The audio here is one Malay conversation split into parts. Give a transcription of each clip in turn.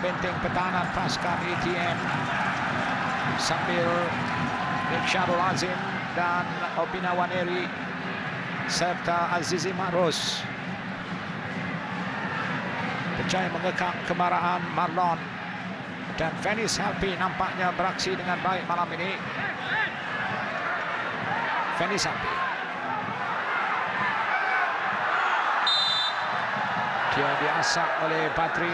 benteng pertahanan pasukan ATM sambil Syarul Azim dan Opina Waneri serta Azizi Mahruz percaya mengekang kemarahan Marlon, dan Venice Helpi nampaknya beraksi dengan baik malam ini. Venice Helpi dia diasak oleh Patri.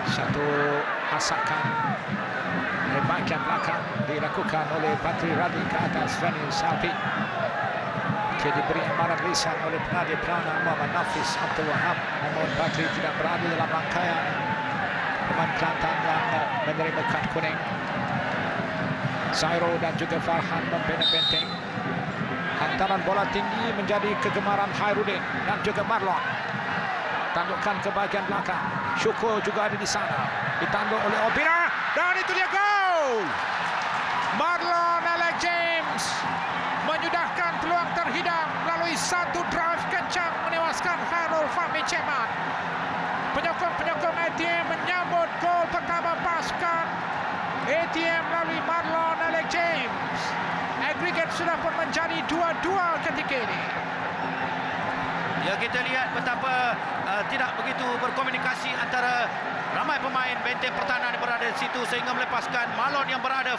Satu asakan dari bahagian belakang dilakukan oleh Patri Radi ke atas Venice Helpi. Dia diberi amaran lisan oleh penadia peranan Muhammad Nafis Abdul Wahab, namun Patri tidak berada dalam rangkaian pemain Kelantan yang menerima kad kuning. Zairo dan juga Farhan membina benteng. Hantaran bola tinggi menjadi kegemaran Hairudin dan juga Marlon. Tandukkan ke bahagian belakang. Syukur juga ada di sana. Ditanduk oleh Opina dan itu dia gol. Marlon Alex James menyudahkan peluang terhidang melalui satu drive kencang menewaskan Khairul Fahmi Cemat. Penyokong-penyokong ATM menyambut gol pertama pasukan ATM melalui Marlon Alex James. Agregat sudah pun menjadi 2-2 ketika ini. Ya, kita lihat betapa tidak begitu berkomunikasi antara ramai pemain benteng pertahanan yang berada di situ sehingga melepaskan Marlon yang berada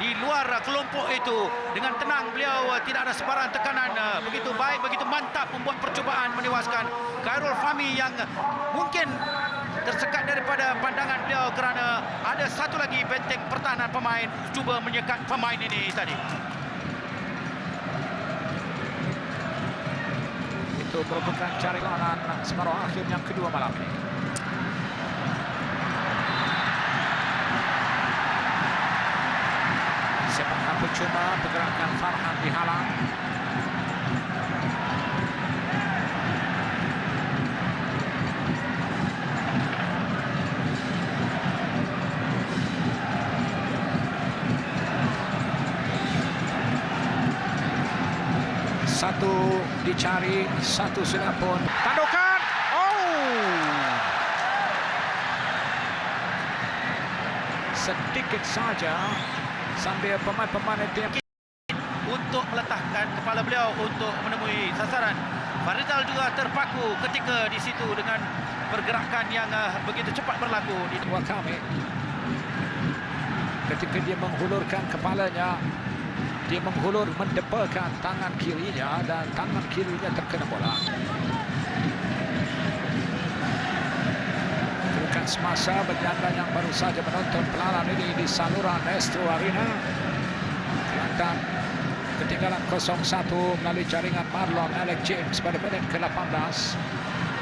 di luar kelompok itu. Dengan tenang beliau tidak ada sebarang tekanan, begitu baik, begitu mantap membuat percubaan menewaskan Khairul Fahmi yang mungkin tersekat daripada pandangan beliau kerana ada satu lagi benteng pertahanan pemain cuba menyekat pemain ini tadi. Itu merupakan cari lawan separuh akhir yang kedua malam ini. Sepakan percuma, pergerakan Farhan dihalang. Satu dicari, satu sudah pun. Tandukan! Oh! Sedikit saja sambil pemain-pemain ATM untuk meletakkan kepala beliau untuk menemui sasaran. Farizal juga terpaku ketika di situ dengan pergerakan yang begitu cepat berlaku. Wakame ketika dia menghulurkan kepalanya, dia menghulur mendepakan tangan kirinya dan tangan kirinya terkena bola. Bukan semasa bagi anda yang baru saja menonton pelaran ini di saluran Astro Arena. Kelantan ketinggalan 0-1 melalui jaringan Marlon Alex James pada menit ke-18.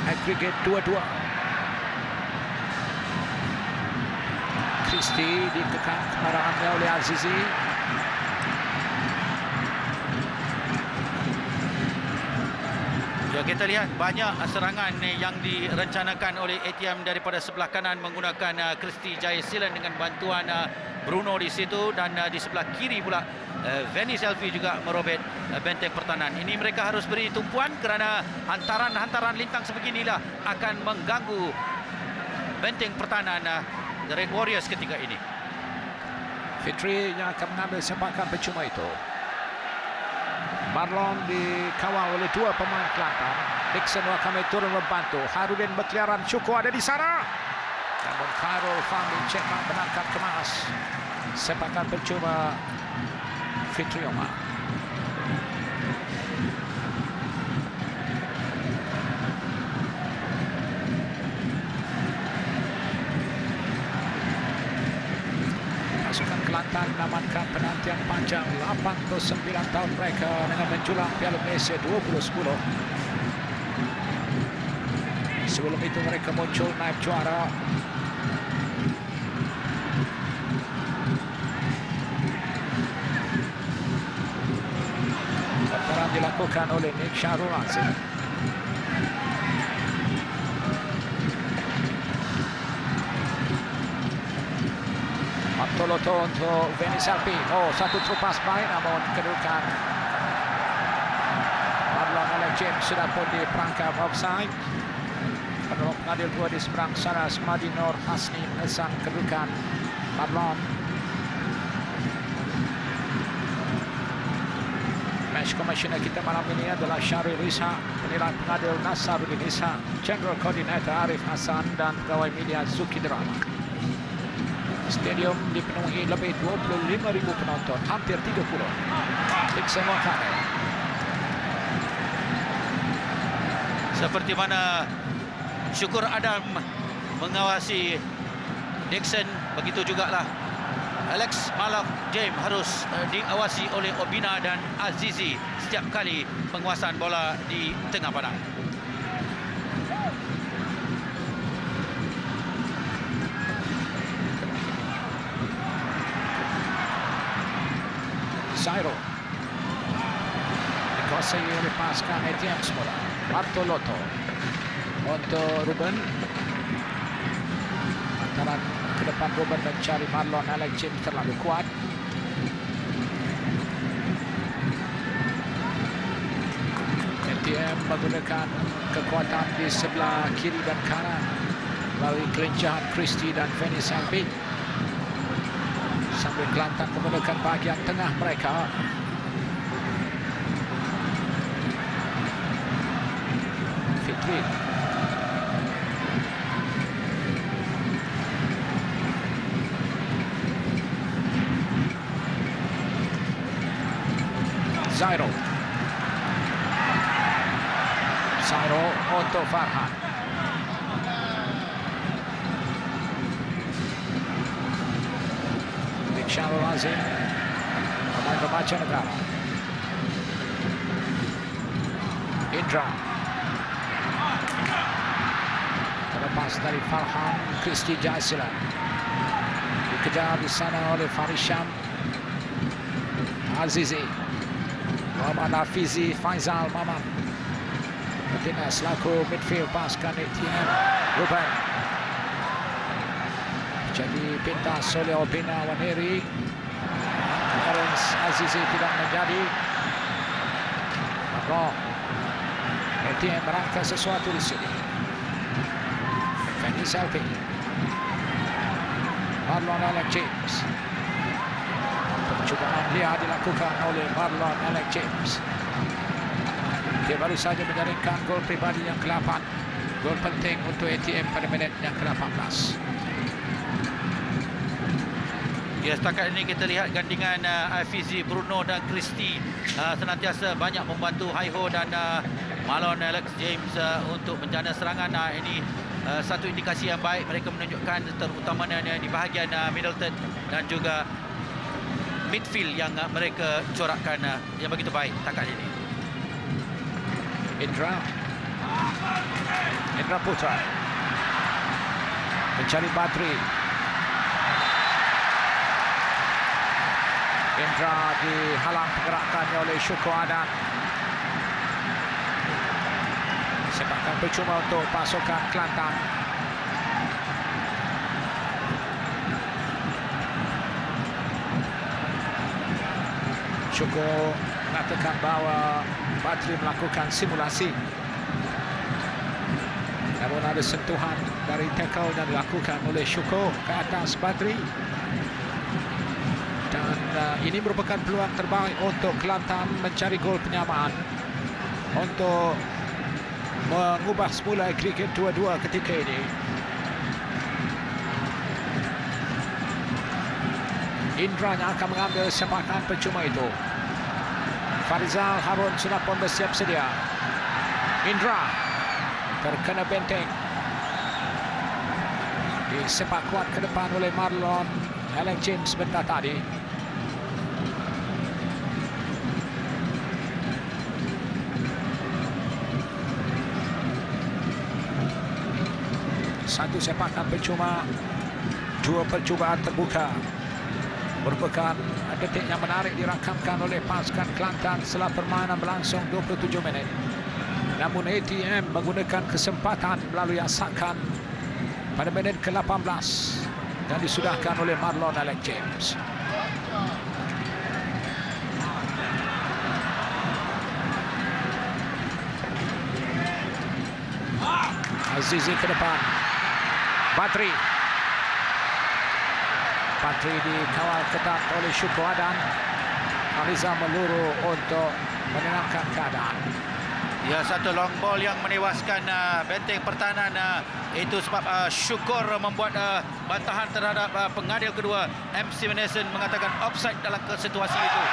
Aggregate 2-2. Christie dikekang kemarahannya oleh Azizi. Ya, kita lihat banyak serangan yang direncanakan oleh ATM daripada sebelah kanan menggunakan Christie Jayasilan dengan bantuan Bruno di situ, dan di sebelah kiri pula Venice Helpi juga merobek benteng pertahanan. Ini mereka harus beri tumpuan kerana hantaran-hantaran lintang sebeginilah akan mengganggu benteng pertahanan The Red Warriors ketika ini. Fitri yang akan mengambil sepakan percuma itu. Marlon dikawal oleh dua pemain Kelantan. Dixon Wakame turun membantu. Harudin berkeliaran, Syukur ada di sana. Namun Khairul Fahmi Cemat menangkap kemas. Sepakan percuma Fitri Omar. Pasukan Kelantan menamatkan penantian panjang 89 tahun mereka dengan menjulang Piala Malaysia 2010. Sebelum itu mereka muncul naib juara. Peran dilakukan oleh Nick Syarul Azim. Toloto untuk Venice Helpi. Oh, satu terupas baik namun kedudukan James sudah pun diperangkap offside. Penolong pengadil 2 di seberang sana, Smadi Nur Hasni menesan kedudukan Marlon. Match Commissioner kita malam ini adalah Syaril Isa, penilai pengadil Nasaruddin Isa, General Coordinator Arif Hassan dan pegawai media Zuki Drama. Stadium dipenuhi lebih 25,000 penonton, hampir 30 di semua kamera. Seperti mana Syukur Adam mengawasi Dixon, begitu jugalah Alex Malak James harus diawasi oleh Obina dan Azizi setiap kali penguasaan bola di tengah padang. Zairo dikuasai oleh pasukan ATM semula. Bartolotto untuk Ruben, antara ke depan Ruben mencari Marlon. Alex James terlalu kuat. ATM menggunakan kekuatan di sebelah kiri dan kanan melalui kelincahan Christie dan Fanny Selby, sambil Kelantan menggunakan bahagian tengah mereka. Fitri Zairo untuk Farhan. Syarul Azim, pemain remaja negara. Indra terlepas dari Farhan. Kristi Jaisilan dikejar di sana oleh Farisham. Azizi, Muhammad Hafizi, Faizal Maman. Martinez selaku midfield pasukan ATM. Ruben jadi pintas oleh Obina Waneri. Lawrence Azizi tidak menjadi. Maka ATM merangka sesuatu di sini. Fanny Selby, Marlon Alex James. Percubaan liar dilakukan oleh Marlon Alex James. Dia baru saja menjaringkan gol pribadi yang ke-8. Gol penting untuk ATM pada minit yang ke-18. Ya, setakat ini kita lihat gandingan Hafizi, Bruno dan Christie senantiasa banyak membantu Haiho dan Marlon Alex James untuk menjana serangan. Ini satu indikasi yang baik mereka menunjukkan, terutamanya di bahagian Middleton dan juga midfield yang mereka corakkan yang begitu baik setakat ini. Indra Putra mencari Badri. Indra dihalang pergerakannya oleh Syukur Adam. Sepakan percuma untuk pasukan Kelantan. Syukur mengatakan bahawa Badri melakukan simulasi, namun ada sentuhan dari tackle yang dilakukan oleh Syukur ke atas Badri. Dan ini merupakan peluang terbaik untuk Kelantan mencari gol penyamaan untuk mengubah semula agregat 2-2 ketika ini. Indra yang akan mengambil sepakan percuma itu. Farizal Harun sudah pun bersiap sedia. Indra terkena benteng, disepak kuat ke depan oleh Marlon Alex James sebentar tadi. Satu sepakan percuma, dua percubaan terbuka. Merupakan detik yang menarik dirakamkan oleh pasukan Kelantan setelah permainan berlangsung 27 minit. Namun ATM menggunakan kesempatan melalui asakan pada minit ke-18 dan disudahkan oleh Marlon Alex James. Azizi ke depan. Badri dikawal ketat oleh Syukur Adan. Hariza meluru untuk menenangkan keadaan. Ya, satu long ball yang menewaskan benteng pertahanan. Itu sebab Syukur membuat bantahan terhadap pengadil kedua. MC Vanessa mengatakan offside dalam situasi itu.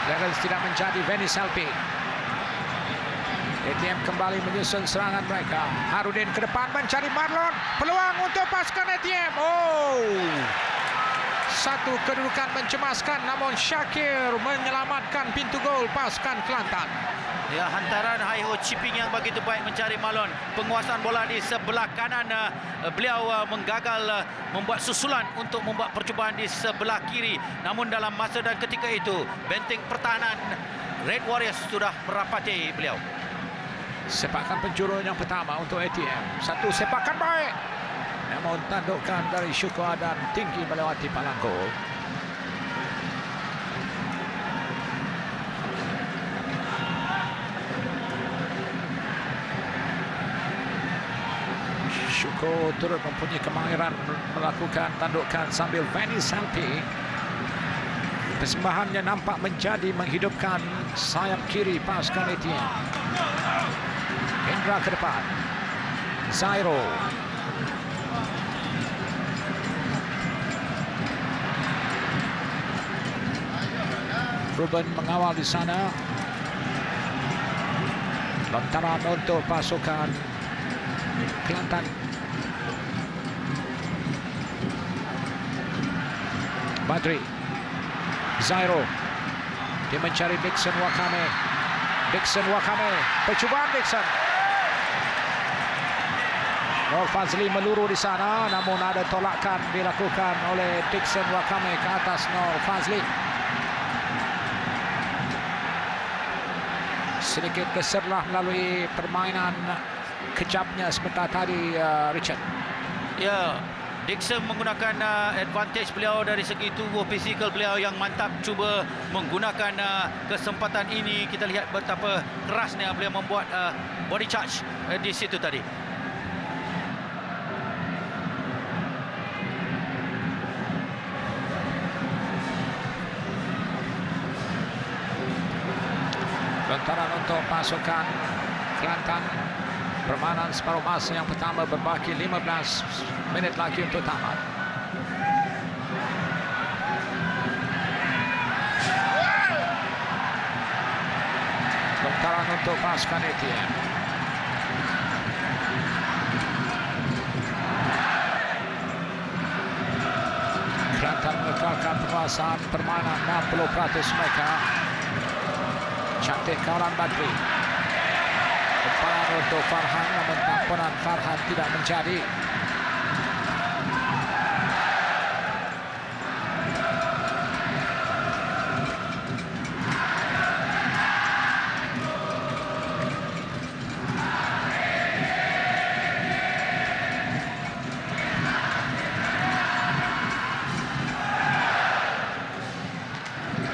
Clearance tidak menjadi Veni Selpi. ATM kembali menyusun serangan mereka. Harudin ke depan mencari Marlon. Peluang untuk pasukan ATM. Satu kedudukan mencemaskan, namun Syakir menyelamatkan pintu gol pasukan Kelantan. Ya, hantaran Haiho chipping yang begitu baik mencari Marlon. Penguasaan bola di sebelah kanan. Beliau menggagal membuat susulan untuk membuat percubaan di sebelah kiri. Namun dalam masa dan ketika itu, benteng pertahanan Red Warriors sudah merapati beliau. Sepakan penjuru yang pertama untuk ATM. Satu sepakan baik. Namun tandukan dari Syukur Adan tinggi melewati palang gol. Syukur turut mempunyai kemahiran melakukan tandukan sambil Veni Selpi. Persembahannya nampak menjadi menghidupkan sayap kiri pasukan ATM. Hendra ke depan. Zairo. Ruben mengawal di sana. Lontaran untuk pasukan Kelantan. Badri. Zairo. Dia mencari Dixon Wakame. Percubaan Dixon. Nur Fazli meluru di sana, namun ada tolakan dilakukan oleh Dixon Wakame ke atas Nur Fazli. Sedikit keserlah melalui permainan kejapnya sebentar tadi Richard. Ya, Dixon menggunakan advantage beliau dari segi tubuh fizikal beliau yang mantap, cuba menggunakan kesempatan ini. Kita lihat betapa kerasnya beliau membuat body charge di situ tadi. Lontaran untuk pasukan Kelantan. Permainan separuh masa yang pertama berbaki 15 minit lagi untuk tamat. Lontaran untuk pasukan ATM. Kelantan mengekalkan penguasaan permainan 60% mereka. Cantik kawalan Badri. Umpan untuk Farhan, namun tamponan Farhan tidak menjadi.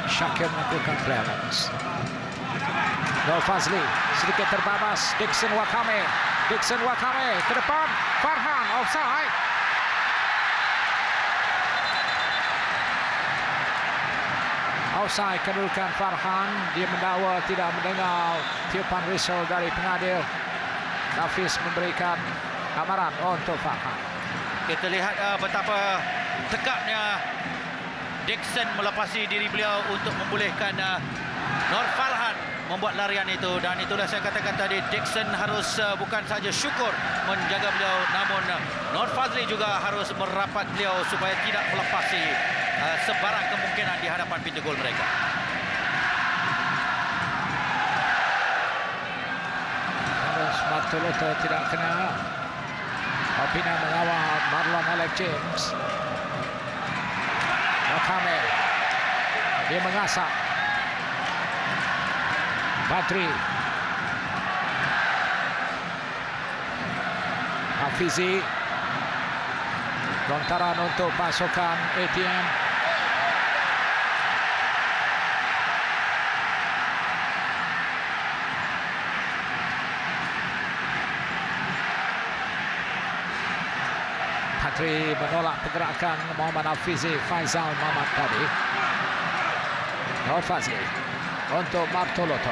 Syakir melakukan clearance. Nur Fazli sedikit terbabas. Dixon Wakame ke depan. Farhan offside. Offside kedudukan Farhan. Dia mendakwa tidak mendengar tiupan whistle dari pengadil. Nafis memberikan amaran untuk Farhan. Kita lihat betapa tegaknya Dixon melepasi diri beliau untuk membolehkan Nur Farhan membuat larian itu, dan itulah saya katakan tadi, Dixon harus bukan saja Syukur menjaga beliau, namun Nur Fazli juga harus merapat beliau supaya tidak melepasi sebarang kemungkinan di hadapan pintu gol mereka. Harus Martoloto tidak kena. Opina mengawal Marlon Alec James. Wakame. Dia mengasak. Badri. Hafizi. Lontaran untuk pasukan ATM. Patri menolak pergerakan Muhammad Hafizi Faizal Mamat tadi. Nur Fazli untuk Martoloto.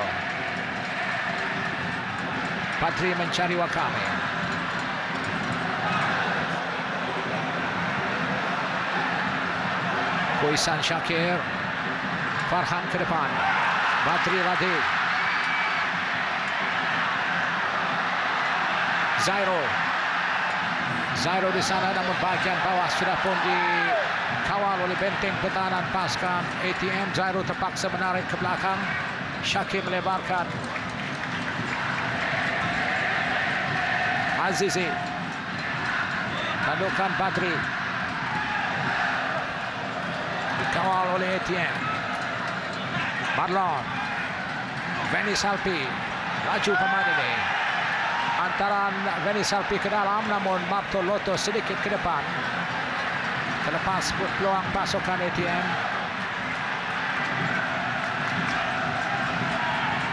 Patri mencari Wakame. Koisan Syakir. Farhan ke depan. Badri Radhi. Zairo di sana, namun bahagian bawah sudah pun dikawal oleh benteng pertahanan pasukan ATM. Zairo terpaksa menarik ke belakang. Syakir melebarkan. Azizi. Tandukan Badri. Dikawal oleh ATM. Marlon. Veni Salpi. Laju pemain ini. Antaran Veni Salpi ke dalam, namun Martoloto sedikit ke depan. Terlepas peluang pasukan ATM.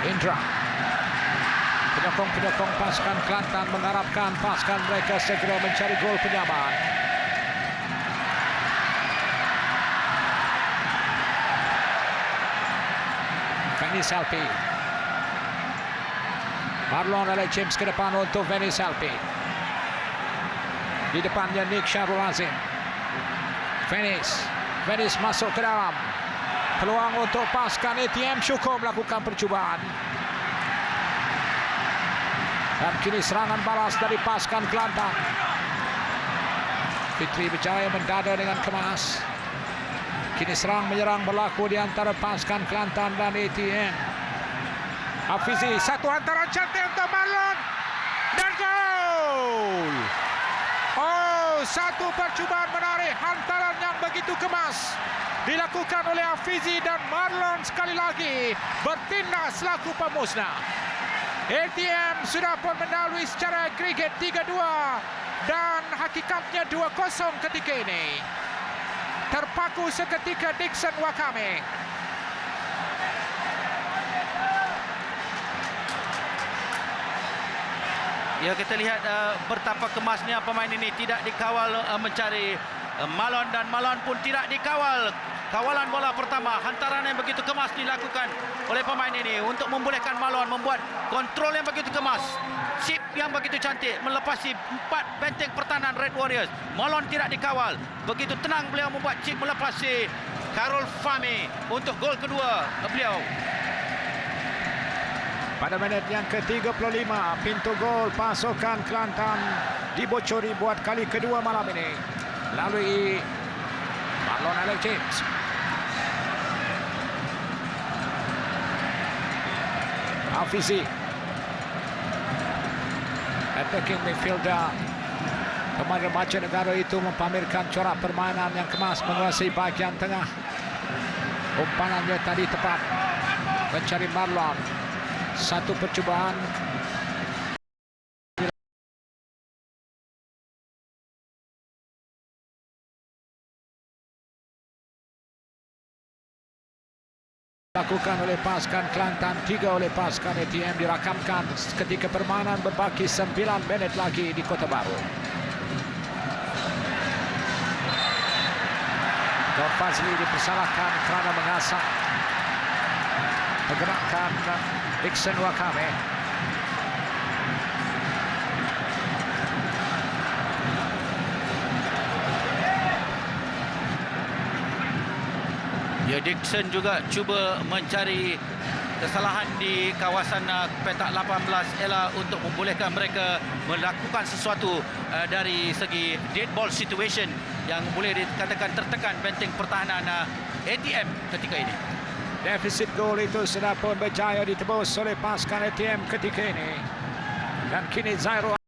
Indra. Penyokong-penyokong pasukan Kelantan mengharapkan pasukan mereka segera mencari gol penyamaran. Veni Salpi. Marlon oleh James ke depan untuk Veni Salpi. Di depannya Nick Syarul Azim. Venice masuk ke dalam. Peluang untuk pasukan ATM. Syukur melakukan percubaan. Dan kini serangan balas dari pasukan Kelantan. Fitri berjaya mendada dengan kemas. Kini serang menyerang berlaku di antara pasukan Kelantan dan ATM. Hafizi, satu hantaran cantik untuk Marlon. Dan gol! Oh, satu percubaan menarik. Hantaran yang begitu kemas dilakukan oleh Hafizi, dan Marlon sekali lagi bertindak selaku pemusnah. ATM sudah pun mendahului secara agregat 3-2 dan hakikatnya 2-0 ketika ini. Terpaku seketika Dixon Wakame. Ya, kita lihat betapa kemasnya pemain ini tidak dikawal mencari Marlon, dan Marlon pun tidak dikawal. Kawalan bola pertama, hantaran yang begitu kemas dilakukan oleh pemain ini untuk membolehkan Marlon membuat kontrol yang begitu kemas. Chip yang begitu cantik melepasi 4 benteng pertahanan Red Warriors. Marlon tidak dikawal. Begitu tenang beliau membuat chip melepasi Karol Fahmi untuk gol kedua beliau. Pada minit yang ke-35, pintu gol pasukan Kelantan dibocori buat kali kedua malam ini melalui Marlon Alex James. Hafizi. Attacking midfielder. Pemain remaja negara itu mempamerkan corak permainan yang kemas menguasai bahagian tengah. Umpanannya tadi tepat. Mencari Marlon. Satu percubaan. Dilakukan oleh pasukan Kelantan, 3 oleh pasukan ATM, dirakamkan ketika permainan berbaki 9 minit lagi di Kota Baru. Nur Fazli dipersalahkan kerana mengasah pergerakan Dixon Wakame. Ya, Dixon juga cuba mencari kesalahan di kawasan petak 18 Ella untuk membolehkan mereka melakukan sesuatu dari segi dead ball situation yang boleh dikatakan tertekan benteng pertahanan ATM ketika ini. Defisit gol itu sudah pun berjaya ditebus oleh pasukan ATM ketika ini. Dan kini Zairo